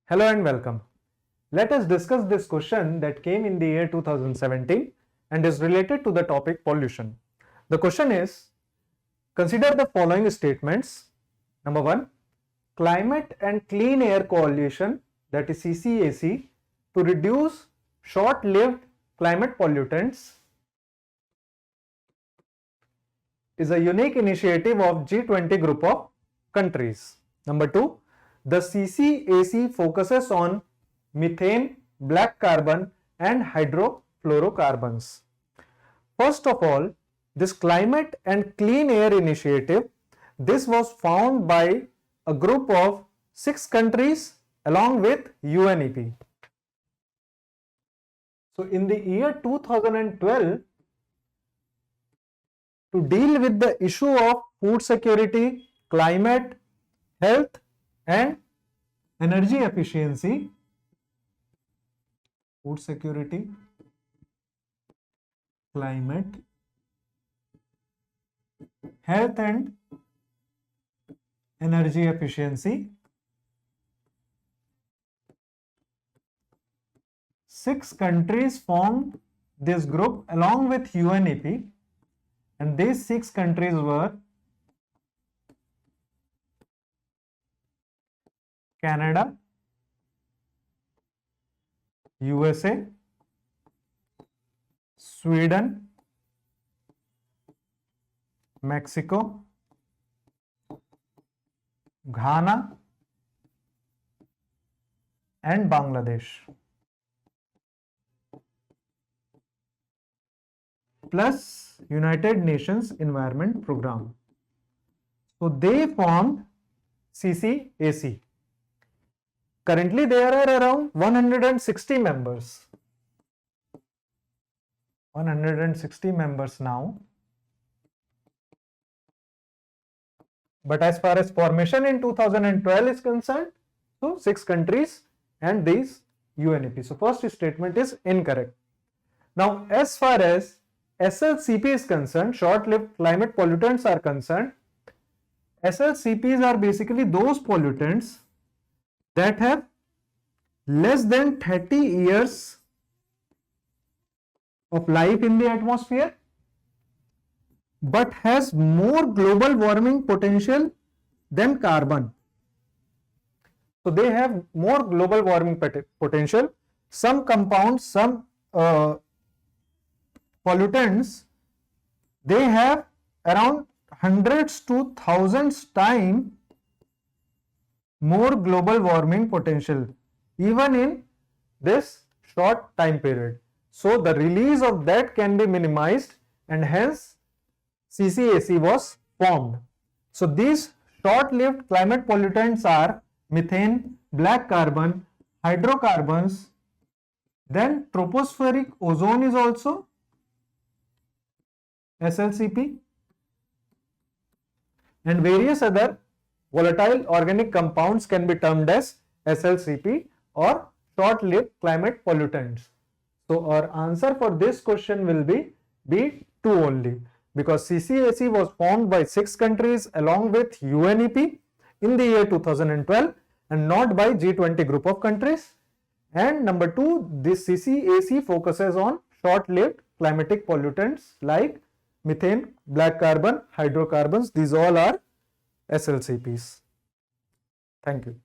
Hello and welcome. Let us discuss this question that came in the year 2017 and is related to the topic pollution. The question is, consider the following statements. Number 1, Climate and Clean Air Coalition, that is CCAC, to reduce short-lived climate pollutants is a unique initiative of G20 group of countries. Number 2, the CCAC focuses on methane, black carbon and hydrofluorocarbons. First of all, this Climate and Clean Air Initiative, this was found by a group of 6 countries along with UNEP. So in the year 2012, to deal with the issue of food security, climate, health and energy efficiency, food security, climate, health and energy efficiency, 6 countries formed this group along with UNEP, and these 6 countries were Canada, USA, Sweden, Mexico, Ghana and Bangladesh, plus United Nations Environment Program. So they formed CCAC. Currently there are around 160 members. 160 members now. But as far as formation in 2012 is concerned, so 6 countries and these UNEP. So first statement is incorrect. Now as far as SLCP is concerned, short-lived climate pollutants are concerned, SLCPs are basically those pollutants that have less than 30 years of life in the atmosphere but has more global warming potential than carbon. So they have more global warming potential. Some compounds, some pollutants, they have around hundreds to thousands times more global warming potential even in this short time period. So the release of that can be minimized and hence CCAC was formed. So these short-lived climate pollutants are methane, black carbon, hydrocarbons, then tropospheric ozone is also SLCP, and various other volatile organic compounds can be termed as SLCP or short-lived climate pollutants. So our answer for this question will be B2 only, because CCAC was formed by 6 countries along with UNEP in the year 2012 and not by G20 group of countries. And number 2, this CCAC focuses on short-lived climatic pollutants like methane, black carbon, hydrocarbons. These all are SLCPs. Thank you.